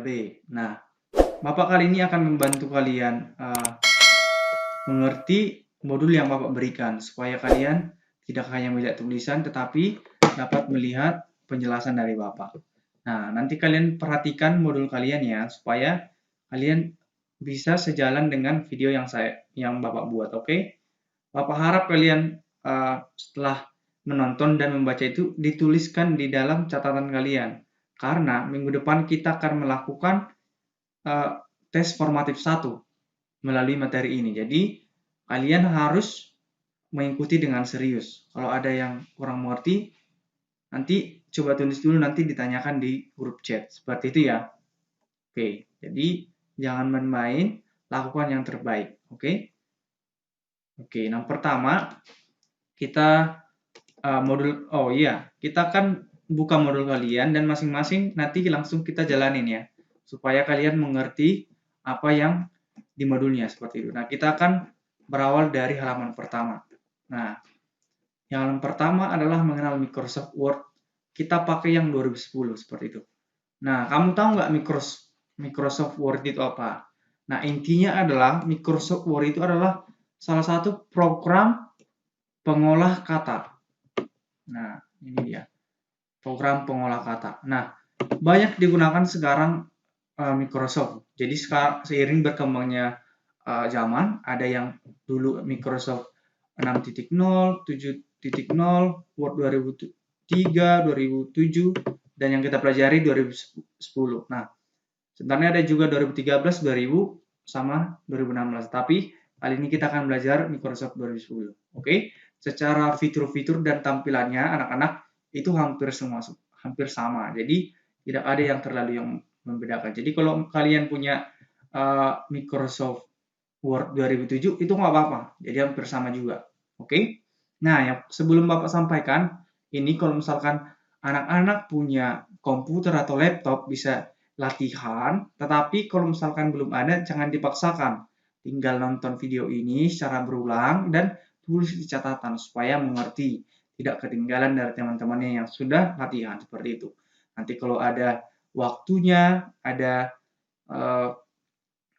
B. Nah, Bapak kali ini akan membantu kalian mengerti modul yang Bapak berikan, supaya kalian tidak hanya melihat tulisan, tetapi dapat melihat penjelasan dari Bapak. Nah, nanti kalian perhatikan modul kalian ya, supaya kalian bisa sejalan dengan video yang Bapak buat, oke? Bapak harap kalian setelah menonton dan membaca itu dituliskan di dalam catatan kalian, karena minggu depan kita akan melakukan tes formatif 1 melalui materi ini. Jadi, kalian harus mengikuti dengan serius. Kalau ada yang kurang mengerti, nanti coba tulis dulu, nanti ditanyakan di grup chat. Seperti itu ya. Oke, jadi jangan main-main, lakukan yang terbaik. Oke? Oke, yang pertama, kita kita kan buka modul kalian dan masing-masing nanti langsung kita jalanin ya, supaya kalian mengerti apa yang di modulnya seperti itu. Nah, kita akan berawal dari halaman pertama. Nah, yang halaman pertama adalah mengenal Microsoft Word. Kita pakai yang 2010 seperti itu. Nah, kamu tahu nggak Microsoft Word itu apa? Nah, intinya adalah Microsoft Word itu adalah salah satu program pengolah kata. Nah, ini dia. Program pengolah kata. Nah, banyak digunakan sekarang Microsoft. Jadi seiring berkembangnya zaman, ada yang dulu Microsoft 6.0, 7.0, Word 2003, 2007, dan yang kita pelajari 2010. Nah, sebenarnya ada juga 2013, 2000, sama 2016. Tapi kali ini kita akan belajar Microsoft 2010. Oke? Secara fitur-fitur dan tampilannya anak-anak itu hampir sama. Jadi tidak ada yang terlalu yang membedakan. Jadi kalau kalian punya Microsoft Word 2007 itu nggak apa-apa. Jadi hampir sama juga. Oke? Nah, yang sebelum Bapak sampaikan, ini kalau misalkan anak-anak punya komputer atau laptop bisa latihan, tetapi kalau misalkan belum ada jangan dipaksakan. Tinggal nonton video ini secara berulang dan tulis di catatan supaya mengerti, tidak ketinggalan dari teman-temannya yang sudah latihan seperti itu. Nanti kalau ada waktunya, ada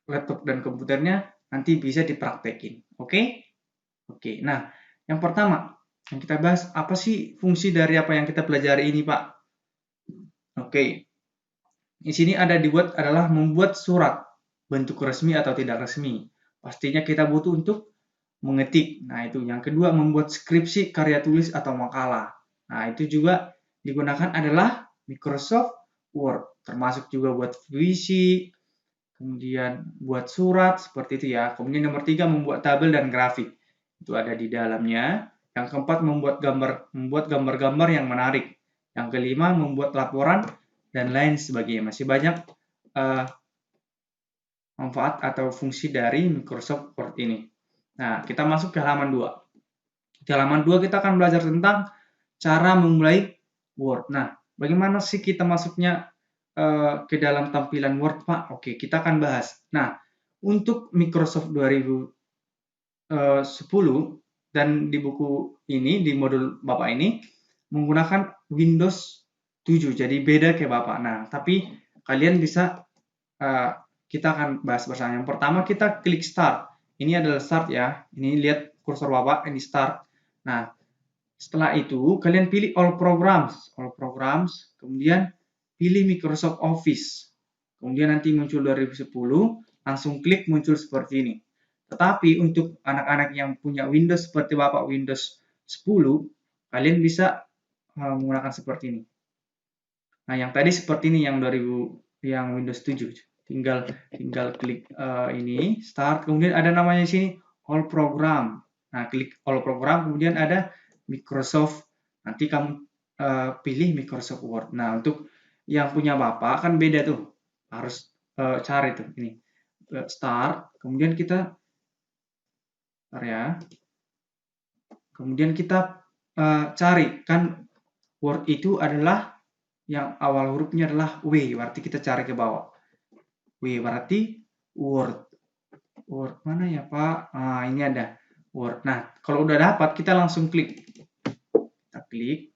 laptop dan komputernya, nanti bisa dipraktekin. Oke? Oke. Nah, yang pertama yang kita bahas, apa sih fungsi dari apa yang kita pelajari ini, Pak? Oke. Di sini ada dibuat adalah membuat surat, bentuk resmi atau tidak resmi. Pastinya kita butuh untuk mengetik. Nah, itu. Yang kedua, membuat skripsi, karya tulis, atau makalah. Nah, itu juga digunakan adalah Microsoft Word. Termasuk juga buat puisi, kemudian buat surat, seperti itu ya. Kemudian nomor 3, membuat tabel dan grafik. Itu ada di dalamnya. Yang keempat, membuat gambar-gambar yang menarik. Yang kelima, membuat laporan dan lain sebagainya. Masih banyak manfaat atau fungsi dari Microsoft Word ini. Nah, kita masuk ke halaman 2. Di halaman 2 kita akan belajar tentang cara memulai Word. Nah, bagaimana sih kita masuknya ke dalam tampilan Word, Pak? Oke, kita akan bahas. Nah, untuk Microsoft 2010 dan di buku ini, di modul Bapak ini, menggunakan Windows 7. Jadi beda kayak Bapak. Nah, tapi kalian bisa, kita akan bahas bersama. Yang pertama kita klik Start. Ini adalah Start ya. Ini lihat kursor Bapak, ini Start. Nah, setelah itu kalian pilih All Programs. Kemudian pilih Microsoft Office. Kemudian nanti muncul 2010, langsung klik muncul seperti ini. Tetapi untuk anak-anak yang punya Windows seperti Bapak Windows 10, kalian bisa menggunakan seperti ini. Nah, yang tadi seperti ini yang Windows 7. Tinggal klik ini Start, kemudian ada namanya di sini All Program. Nah, klik All Program, kemudian ada Microsoft. Nanti kamu pilih Microsoft Word. Nah, untuk yang punya Bapak kan beda tuh. Harus cari tuh ini. Start, kemudian kita Kemudian kita cari, kan Word itu adalah yang awal hurufnya adalah W, berarti kita cari ke bawah. W berarti Word. Word mana ya, Pak? Nah, ini ada Word. Nah, kalau udah dapat, kita langsung klik. Kita klik.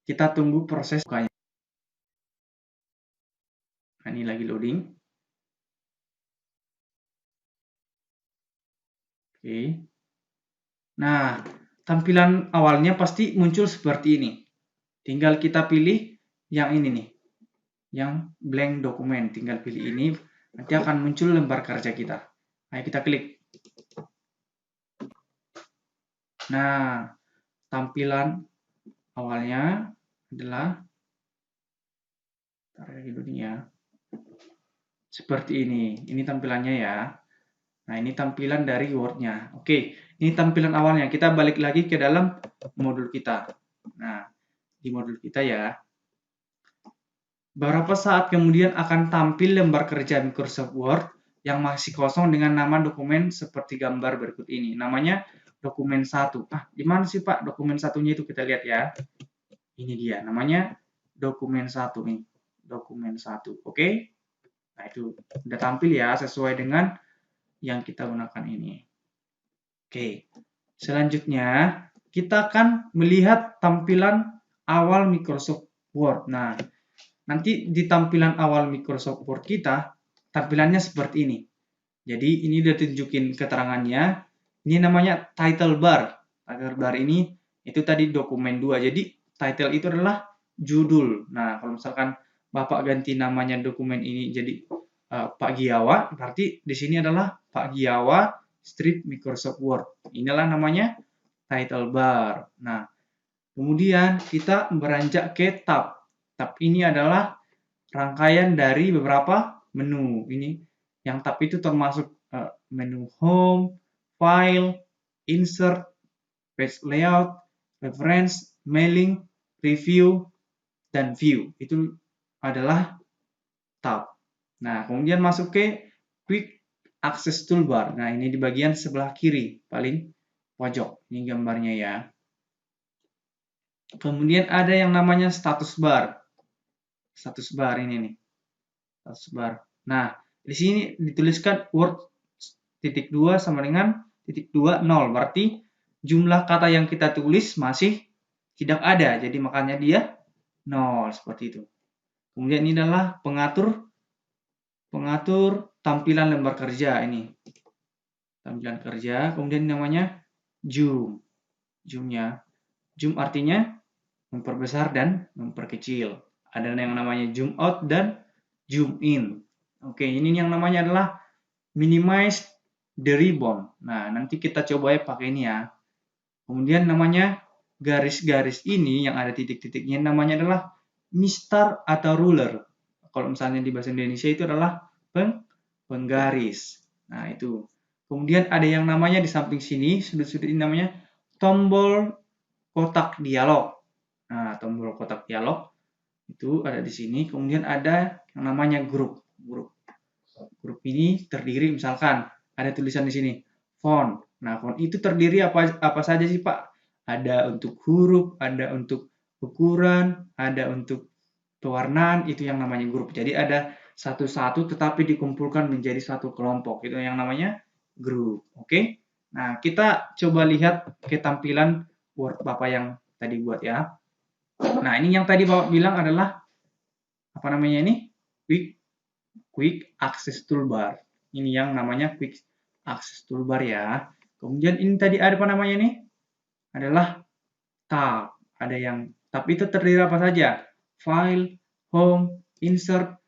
Kita tunggu proses bukanya. Nah, ini lagi loading. Oke. Nah, tampilan awalnya pasti muncul seperti ini. Tinggal kita pilih yang ini nih, yang blank dokumen. Tinggal pilih ini, nanti akan muncul lembar kerja kita. Ayo kita klik. Nah, tampilan awalnya adalah seperti ini. Ini tampilannya ya. Nah, ini tampilan dari Word-nya. Oke, ini tampilan awalnya. Kita balik lagi ke dalam modul kita. Nah, di modul kita ya. Beberapa saat kemudian akan tampil lembar kerja Microsoft Word yang masih kosong dengan nama dokumen seperti gambar berikut ini. Namanya dokumen 1. Di mana sih Pak dokumen satunya itu? Kita lihat ya. Ini dia, namanya dokumen 1 nih. Dokumen 1. Oke. Nah, itu udah tampil ya sesuai dengan yang kita gunakan ini. Oke. Selanjutnya, kita akan melihat tampilan awal Microsoft Word. Nah, nanti di tampilan awal Microsoft Word kita, tampilannya seperti ini. Jadi, ini udah tunjukin keterangannya. Ini namanya title bar. Title bar ini, itu tadi dokumen 2. Jadi, title itu adalah judul. Nah, kalau misalkan Bapak ganti namanya dokumen ini jadi Pak Giawa, berarti di sini adalah Pak Giawa strip Microsoft Word. Inilah namanya title bar. Nah, kemudian kita beranjak ke tab. Tab ini adalah rangkaian dari beberapa menu. Ini yang tab itu termasuk menu home, file, insert, page layout, reference, mailing, review, dan view. Itu adalah tab. Nah, kemudian masuk ke quick access toolbar. Nah, ini di bagian sebelah kiri, paling pojok. Ini gambarnya ya. Kemudian ada yang namanya status bar. Status bar ini nih. Status bar. Nah, di sini dituliskan Word titik 2 sama dengan titik 2 0. Berarti jumlah kata yang kita tulis masih tidak ada. Jadi makanya dia 0 seperti itu. Kemudian ini adalah pengatur tampilan lembar kerja ini. Tampilan kerja, kemudian namanya zoom. Zoom-nya. Zoom artinya memperbesar dan memperkecil. Ada yang namanya zoom out dan zoom in. Oke, ini yang namanya adalah minimize the ribbon. Nah, nanti kita coba ya pakai ini ya. Kemudian namanya garis-garis ini yang ada titik-titiknya namanya adalah mistar atau ruler. Kalau misalnya di bahasa Indonesia itu adalah penggaris. Nah, itu. Kemudian ada yang namanya di samping sini, sudut-sudut ini namanya tombol kotak dialog. Nah, tombol kotak dialog itu ada di sini. Kemudian ada yang namanya grup. Grup ini terdiri misalkan ada tulisan di sini font. Nah, font itu terdiri apa saja sih, Pak? Ada untuk huruf, ada untuk ukuran, ada untuk pewarnaan, itu yang namanya grup. Jadi ada satu-satu tetapi dikumpulkan menjadi satu kelompok. Itu yang namanya grup. Oke? Nah, kita coba lihat ke tampilan Word Bapak yang tadi buat ya. Nah, ini yang tadi Bapak bilang adalah apa namanya ini? Quick Access Toolbar. Ini yang namanya Quick Access Toolbar ya. Kemudian ini tadi ada apa namanya nih? Adalah tab. Ada yang tab itu terdiri apa saja? File, home, insert,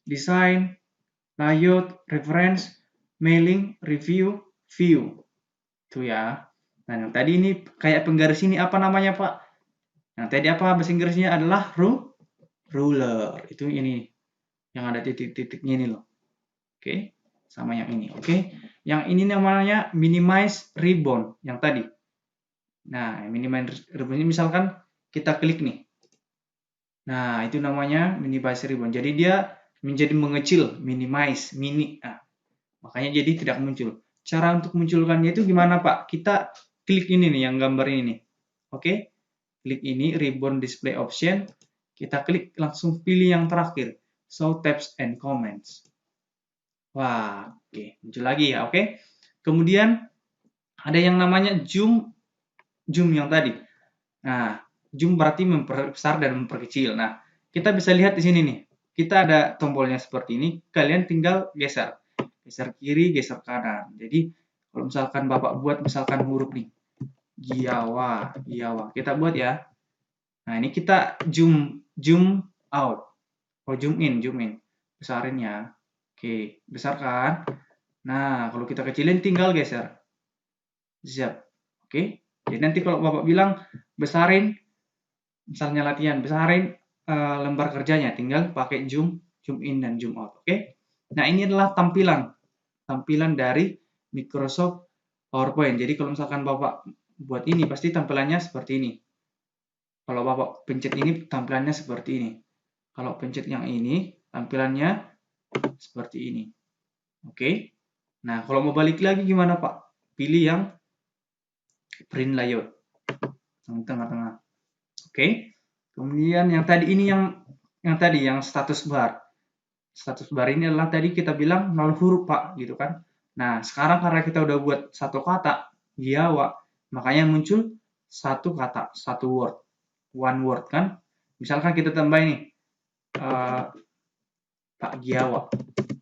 design, layout, reference, mailing, review, view. Itu ya. Nah, yang tadi ini kayak penggaris ini apa namanya, Pak? Yang tadi apa bahasa Inggrisnya adalah ruler. Itu ini yang ada titik-titiknya ini loh. Oke, sama yang ini. Oke, yang ini namanya minimize ribbon yang tadi. Nah, minimize ribbon ini misalkan kita klik nih. Nah, itu namanya minimize ribbon. Jadi dia menjadi mengecil, minimize, mini. Nah, makanya jadi tidak muncul. Cara untuk munculkannya itu gimana, Pak? Kita klik ini nih, yang gambar ini nih. Oke, klik ini, ribbon display option. Kita klik, langsung pilih yang terakhir, show tabs and comments. Wah, oke, muncul lagi ya, oke. Kemudian ada yang namanya zoom yang tadi. Nah, zoom berarti memperbesar dan memperkecil. Nah, kita bisa lihat di sini nih. kita ada tombolnya seperti ini, kalian tinggal geser. Geser kiri, geser kanan. Jadi, kalau misalkan Bapak buat misalkan huruf nih, Giawa, Giawa. Kita buat ya. Nah, ini kita zoom out. Oh, zoom in. Besarin ya. Oke, besarkan. Nah, kalau kita kecilin tinggal geser. Siap. Oke. Jadi nanti kalau Bapak bilang besarin, misalnya latihan, besarin lembar kerjanya, tinggal pakai zoom in dan zoom out. Oke. Nah, ini adalah tampilan dari Microsoft PowerPoint. Jadi kalau misalkan Bapak buat ini, pasti tampilannya seperti ini. Kalau Bapak pencet ini, tampilannya seperti ini. Kalau pencet yang ini, tampilannya seperti ini. Oke. Nah, kalau mau balik lagi gimana, Pak? Pilih yang print layout. Yang tengah-tengah. Oke. Kemudian yang tadi ini yang status bar. Status bar ini adalah tadi kita bilang 0 huruf, Pak, gitu kan. Nah, sekarang karena kita udah buat satu kata, Giawa, makanya muncul satu kata, satu word. One word kan. Misalkan kita tambah ini Pak Giawa.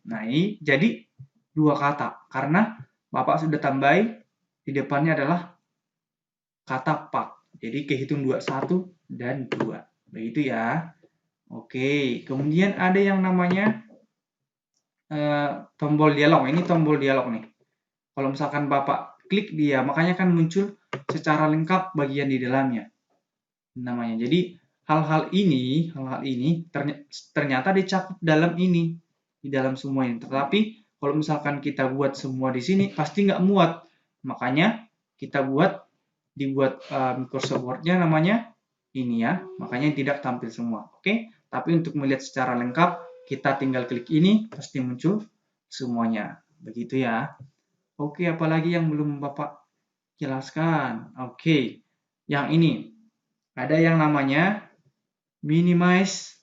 Nah, ini jadi dua kata karena Bapak sudah tambahin di depannya adalah kata Pak. Jadi kehitung 2, 1 dan 2. Begitu ya. Oke, kemudian ada yang namanya tombol dialog. Ini tombol dialog nih. Kalau misalkan Bapak klik dia, makanya kan muncul secara lengkap bagian di dalamnya. Namanya. Jadi hal-hal ini ternyata dicakup dalam ini, di dalam semua ini. Tetapi kalau misalkan kita buat semua di sini, pasti nggak muat. Makanya kita dibuat Microsoft Word-nya namanya ini ya. Makanya tidak tampil semua. Oke. Tapi untuk melihat secara lengkap, kita tinggal klik ini, pasti muncul semuanya. Begitu ya. Oke, apalagi yang belum Bapak jelaskan? Oke, yang ini. Ada yang namanya minimize,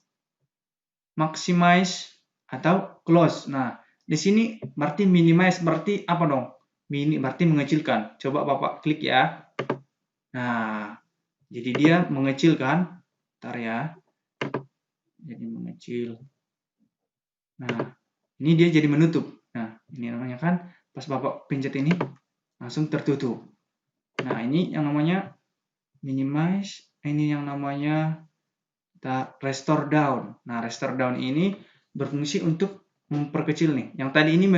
maximize, atau close. Nah, di sini berarti minimize berarti apa dong? Mini berarti mengecilkan. Coba Bapak klik ya. Nah, jadi dia mengecilkan. Bentar ya. Jadi mengecil. Nah, ini dia jadi menutup. Nah, ini namanya kan pas Bapak pencet ini langsung tertutup. Nah, ini yang namanya minimize, ini yang namanya restore down. Nah, restore down ini berfungsi untuk memperkecil nih. Yang tadi ini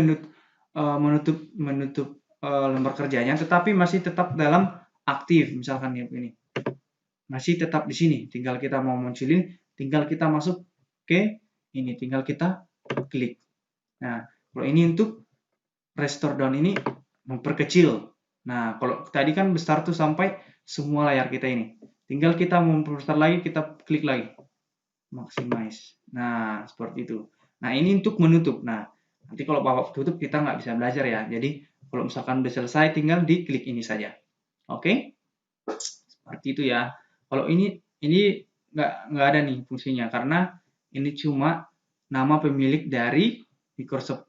menutup lembar kerjanya, tetapi masih tetap dalam aktif. Misalkan ini masih tetap di sini. Tinggal kita mau munculin, tinggal kita masuk ke ini, tinggal kita klik. Nah, kalau ini untuk restore down ini memperkecil. Nah, kalau tadi kan besar tuh sampai semua layar kita ini. Tinggal kita mau memperbesar lagi, kita klik lagi. Maximize. Nah, seperti itu. Nah, ini untuk menutup. Nah, nanti kalau Bapak tutup, kita nggak bisa belajar ya. Jadi, kalau misalkan udah selesai, tinggal diklik ini saja. Oke? Seperti itu ya. Kalau ini nggak ada nih fungsinya, karena ini cuma nama pemilik dari Microsoft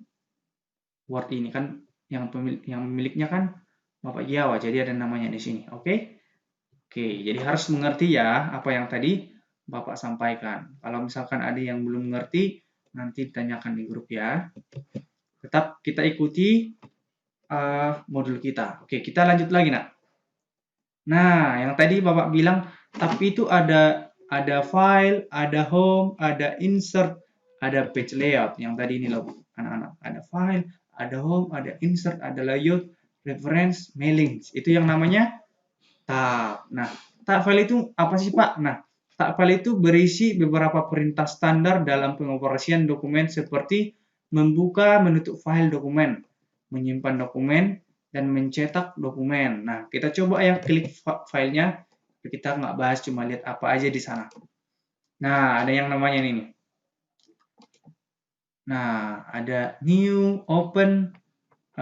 Word ini kan yang pemiliknya kan Bapak Jawa, jadi ada namanya di sini. Oke? Oke, jadi harus mengerti ya apa yang tadi Bapak sampaikan. Kalau misalkan ada yang belum mengerti, nanti ditanyakan di grup ya. Tetap kita ikuti modul kita. Oke, kita lanjut lagi, nak. Nah, yang tadi Bapak bilang, tapi itu ada file, ada home, ada insert, ada page layout. Yang tadi ini loh, anak-anak. Ada file, ada home, ada insert, ada layout, reference, mailing. Itu yang namanya tab. Nah, tab file itu apa sih, Pak? Nah, tab file itu berisi beberapa perintah standar dalam pengoperasian dokumen seperti membuka, menutup file dokumen, menyimpan dokumen, dan mencetak dokumen. Nah, kita coba ya klik filenya. Kita nggak bahas, cuma lihat apa aja di sana. Nah, ada yang namanya ini nih. Nah, ada new, open,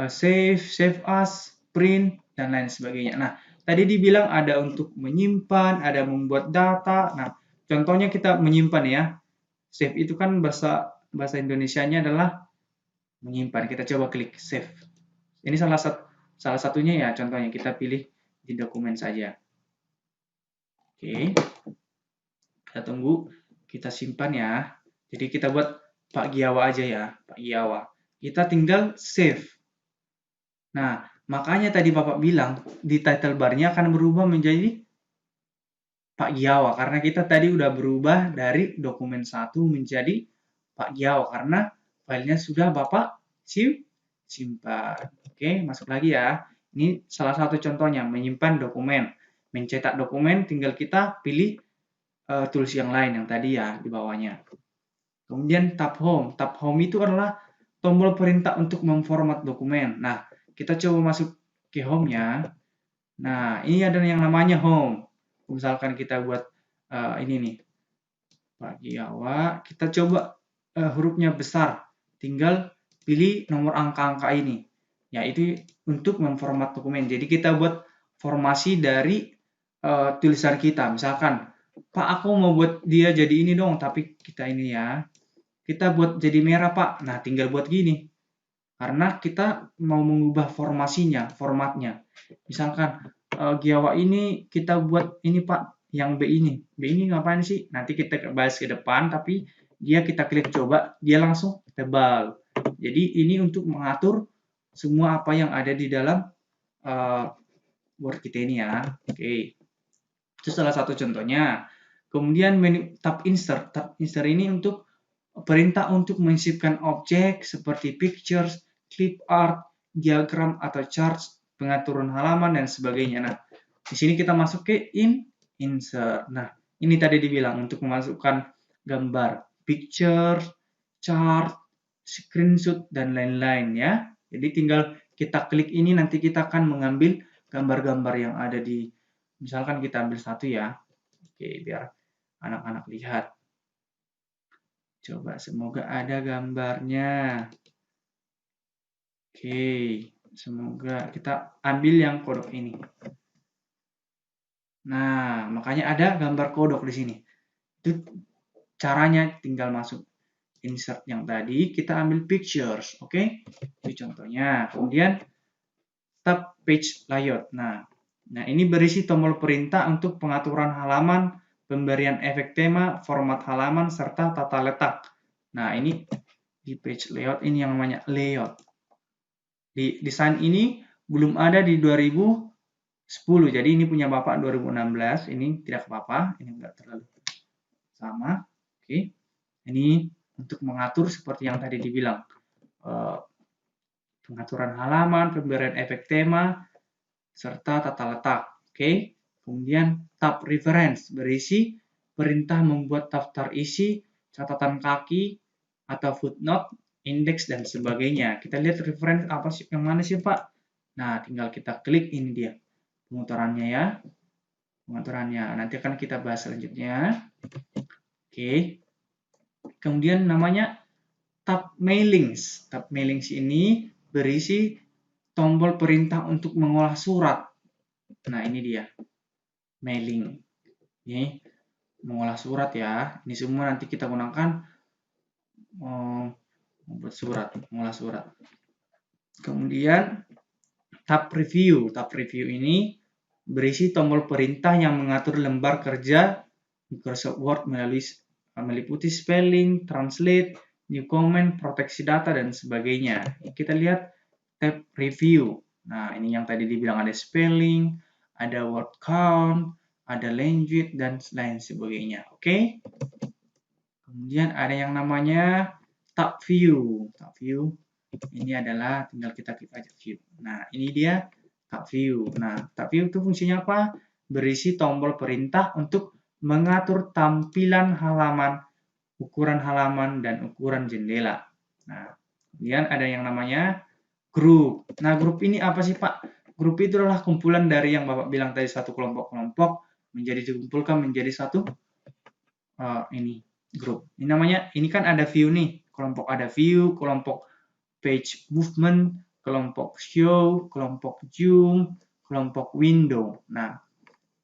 save as, print, dan lain sebagainya. Nah, tadi dibilang ada untuk menyimpan, ada membuat data. Nah, contohnya kita menyimpan ya. Save itu kan bahasa Indonesianya adalah menyimpan. Kita coba klik save. Ini salah satunya ya, contohnya kita pilih di dokumen saja. Oke. Kita tunggu, kita simpan ya. Jadi kita buat Pak Giawa aja ya, Pak Giawa. Kita tinggal save. Nah, makanya tadi Bapak bilang di title bar-nya akan berubah menjadi Pak Giawa karena kita tadi udah berubah dari dokumen 1 menjadi Pak Giawa karena filenya sudah Bapak simpan. Oke, masuk lagi ya. Ini salah satu contohnya menyimpan dokumen. Mencetak dokumen tinggal kita pilih tools yang lain yang tadi ya di bawahnya. Kemudian tab home. Tab home itu adalah tombol perintah untuk memformat dokumen. Nah, kita coba masuk ke home-nya. Nah, ini ada yang namanya home. Misalkan kita buat ini nih, Pak Giawa, kita coba hurufnya besar. Tinggal pilih nomor angka-angka ini. Yaitu untuk memformat dokumen. Jadi kita buat formasi dari tulisan kita. Misalkan, Pak aku mau buat dia jadi ini dong, tapi kita ini ya. Kita buat jadi merah Pak. Nah, tinggal buat gini. Karena kita mau mengubah formasinya, formatnya. Misalkan Giawa ini kita buat ini Pak, yang B ini. B ini ngapain sih? Nanti kita bahas ke depan, tapi dia kita klik coba, dia langsung tebal. Jadi ini untuk mengatur semua apa yang ada di dalam Word kita ini ya. Oke. Itu salah satu contohnya. Kemudian menu tab insert. Tab insert ini untuk perintah untuk mensipkan objek seperti pictures, clip art, diagram atau charts, pengaturan halaman dan sebagainya. Nah, di sini kita masuk ke insert. Nah, ini tadi dibilang untuk memasukkan gambar, picture, chart, screenshot dan lain-lain ya. Jadi tinggal kita klik ini nanti kita akan mengambil gambar-gambar yang ada di misalkan kita ambil satu ya. Oke, biar anak-anak lihat. Coba semoga ada gambarnya. Oke, semoga kita ambil yang kodok ini. Nah, makanya ada gambar kodok di sini. Itu caranya tinggal masuk insert yang tadi, kita ambil pictures, oke? Itu contohnya. Kemudian tab page layout. Nah, ini berisi tombol perintah untuk pengaturan halaman, pemberian efek tema, format halaman, serta tata letak. Nah, ini di page layout ini yang namanya layout. Di desain ini belum ada di 2010, jadi ini punya Bapak 2016, ini tidak apa-apa, ini enggak terlalu sama. Oke. Ini untuk mengatur seperti yang tadi dibilang. Pengaturan halaman, pemberian efek tema, serta tata letak. Oke. Kemudian tab reference berisi perintah membuat daftar isi, catatan kaki, atau footnote, indeks, dan sebagainya. Kita lihat reference apa sih, yang mana sih Pak? Nah, tinggal kita klik ini dia pengaturannya ya. Pengaturannya. Nanti akan kita bahas selanjutnya. Oke. Kemudian namanya tab mailings. Tab mailings ini berisi tombol perintah untuk mengolah surat. Nah, ini dia. Mailing. Ini mengolah surat ya. Ini semua nanti kita gunakan membuat surat, mengolah surat. Kemudian tab review. Tab review ini berisi tombol perintah yang mengatur lembar kerja Microsoft Word meliputi spelling, translate, new comment, proteksi data, dan sebagainya. Kita lihat tab review. Nah, ini yang tadi dibilang ada spelling, ada word count, ada language, dan lain sebagainya. Oke. Kemudian ada yang namanya tab view. Tab view ini adalah tinggal kita klik aja view. Nah, ini dia tab view. Nah, tab view itu fungsinya apa? Berisi tombol perintah untuk mengatur tampilan halaman, ukuran halaman, dan ukuran jendela. Nah, kemudian ada yang namanya grup. Nah, grup ini apa sih, Pak? Grup itu adalah kumpulan dari yang Bapak bilang tadi satu kelompok-kelompok menjadi dikumpulkan menjadi satu ini grup. Ini namanya, ini kan ada view nih. Kelompok ada view, kelompok page movement, kelompok show, kelompok zoom, kelompok window. Nah,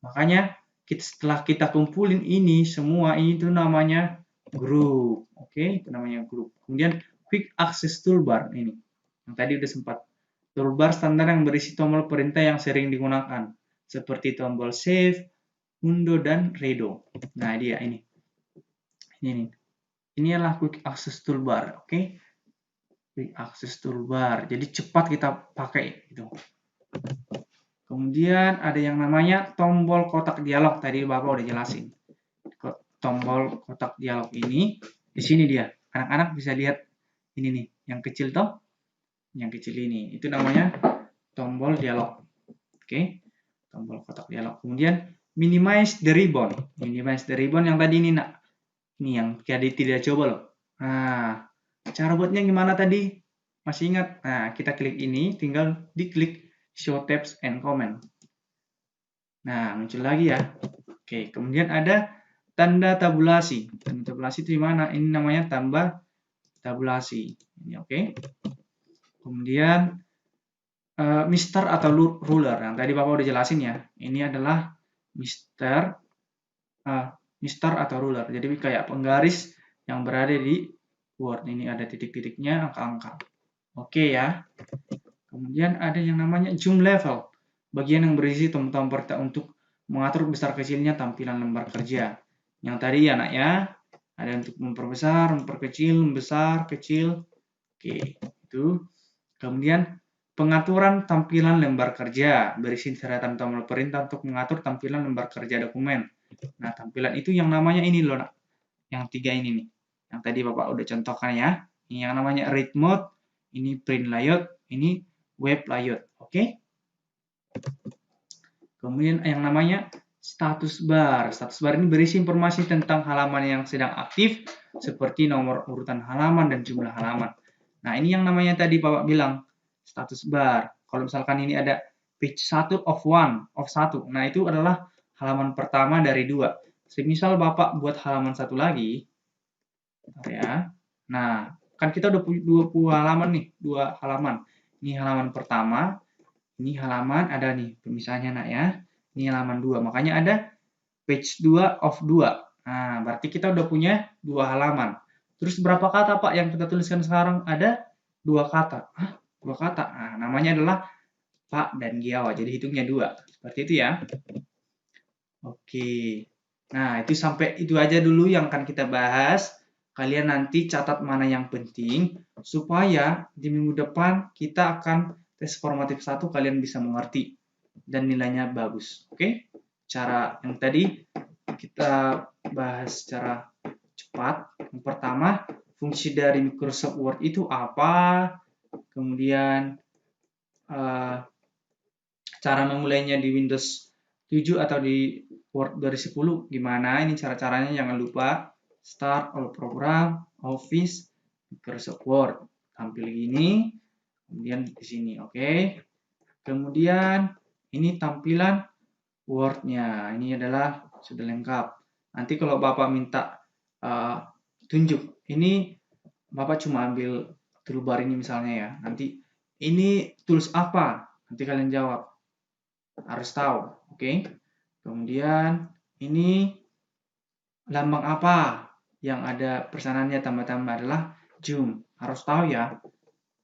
makanya setelah kita kumpulin ini semua, ini itu namanya grup. Oke, itu namanya grup. Kemudian quick access toolbar ini. Yang tadi udah sempat. Toolbar standar yang berisi tombol perintah yang sering digunakan. Seperti tombol save, undo, dan redo. Nah, dia ini. Ini nih. Ini adalah quick access toolbar, oke? Quick access toolbar. Jadi cepat kita pakai gitu. Kemudian ada yang namanya tombol kotak dialog. Tadi Bapak udah jelasin. Tombol kotak dialog ini di sini dia. Anak-anak bisa lihat ini nih, yang kecil toh, yang kecil ini. Itu namanya tombol dialog. Oke. Tombol kotak dialog. Kemudian minimize the ribbon. Minimize the ribbon yang tadi ini, Nak. Ini yang tadi tidak coba loh. Nah, cara buatnya gimana tadi? Masih ingat? Nah, kita klik ini, tinggal diklik Show Tabs and Comment. Nah, muncul lagi ya. Oke, kemudian ada tanda tabulasi. Tanda tabulasi itu di mana? Ini namanya tambah tabulasi. Ini oke. Kemudian Mister atau ruler. Yang tadi Bapak udah jelasin ya. Ini adalah Mister atau ruler. Jadi kayak penggaris yang berada di Word. Ini ada titik-titiknya, angka-angka. Oke ya. Kemudian ada yang namanya zoom level. Bagian yang berisi tombol-tombol perintah untuk mengatur besar kecilnya tampilan lembar kerja. Yang tadi ya, Nak ya. Ada untuk memperbesar, memperkecil, membesar, kecil. Oke, itu. Kemudian pengaturan tampilan lembar kerja. Berisi deretan tombol perintah untuk mengatur tampilan lembar kerja dokumen. Nah, tampilan itu yang namanya ini loh, Nak. Yang tiga ini nih. Yang tadi Bapak udah contohkan ya. Ini yang namanya read mode, ini print layout, ini web layout. Oke? Kemudian yang namanya status bar. Status bar ini berisi informasi tentang halaman yang sedang aktif, seperti nomor urutan halaman dan jumlah halaman. Nah, ini yang namanya tadi Bapak bilang, status bar. Kalau misalkan ini ada page 1 of 1. Nah, itu adalah halaman pertama dari 2. Semisal Bapak buat halaman satu lagi, ya. Nah, kan kita udah punya 20 halaman nih, 2 halaman. Ini halaman pertama, ini halaman ada nih pemisahnya, Nak ya. Ini halaman 2. Makanya ada page 2 of 2. Nah, berarti kita udah punya 2 halaman. Terus berapa kata, Pak, yang kita tuliskan sekarang? Ada 2 kata. Hah? 2 kata. Nah, namanya adalah Pak dan Giawa. Jadi hitungnya 2. Seperti itu ya. Oke. Nah, itu sampai itu aja dulu yang akan kita bahas. Kalian nanti catat mana yang penting supaya di minggu depan kita akan tes formatif 1 kalian bisa mengerti dan nilainya bagus. Oke? Cara yang tadi kita bahas secara cepat. Yang pertama, fungsi dari Microsoft Word itu apa? Kemudian cara memulainya di Windows 7 atau di Word 2010 gimana? Ini cara-caranya, jangan lupa. Start all program, Office, Microsoft Word. Tampil gini, kemudian di sini, oke. Kemudian ini tampilan Word-nya. Ini adalah sudah lengkap. Nanti kalau Bapak minta tunjuk, ini Bapak cuma ambil toolbar ini misalnya ya. Nanti ini tools apa? Nanti kalian jawab. Harus tahu, oke? Kemudian ini lambang apa yang ada pesanannya tambah-tambah adalah zoom. Harus tahu ya.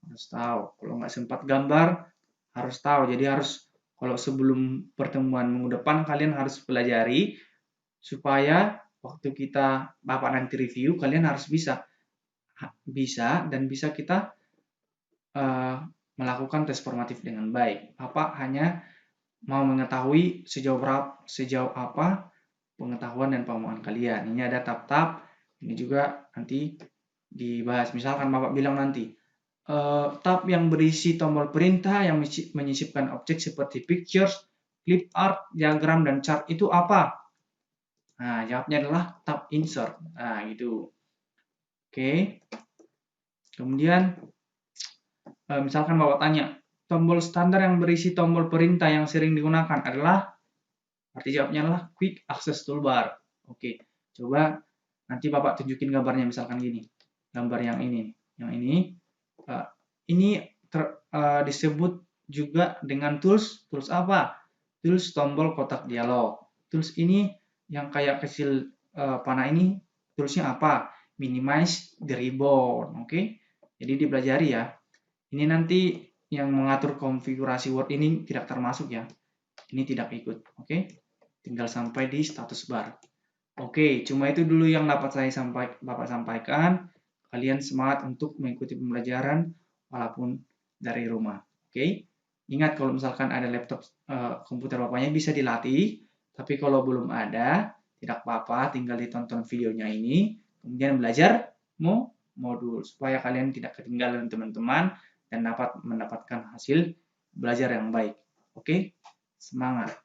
Harus tahu. Kalau nggak sempat gambar, harus tahu. Jadi harus kalau sebelum pertemuan minggu depan kalian harus pelajari supaya waktu kita Bapak nanti review kalian harus bisa dan bisa kita melakukan tes formatif dengan baik. Bapak hanya mau mengetahui sejauh apa pengetahuan dan pemahaman kalian. Ini ada tab-tab, ini juga nanti dibahas. Misalkan Bapak bilang nanti, tab yang berisi tombol perintah yang menyisipkan objek seperti pictures, clip art, diagram, dan chart itu apa? Nah, jawabnya adalah tab insert. Nah, gitu. Oke. Kemudian, misalkan Bapak tanya, tombol standar yang berisi tombol perintah yang sering digunakan adalah, arti jawabnya adalah quick access toolbar. Oke, coba nanti Bapak tunjukin gambarnya misalkan gini. Gambar yang ini. Yang ini disebut juga dengan tools apa? Tools tombol kotak dialog. Tools ini yang kayak kecil panah ini, toolsnya apa? Minimize the ribbon. Oke, jadi dipelajari ya. Ini nanti yang mengatur konfigurasi Word ini tidak termasuk ya. Ini tidak ikut. Oke, tinggal sampai di status bar. Oke, cuma itu dulu yang dapat Bapak sampaikan. Kalian semangat untuk mengikuti pembelajaran walaupun dari rumah. Oke. Ingat kalau misalkan ada laptop komputer Bapaknya bisa dilatih, tapi kalau belum ada, tidak apa-apa, tinggal ditonton videonya ini, kemudian belajar modul supaya kalian tidak ketinggalan teman-teman dan dapat mendapatkan hasil belajar yang baik. Oke? Semangat.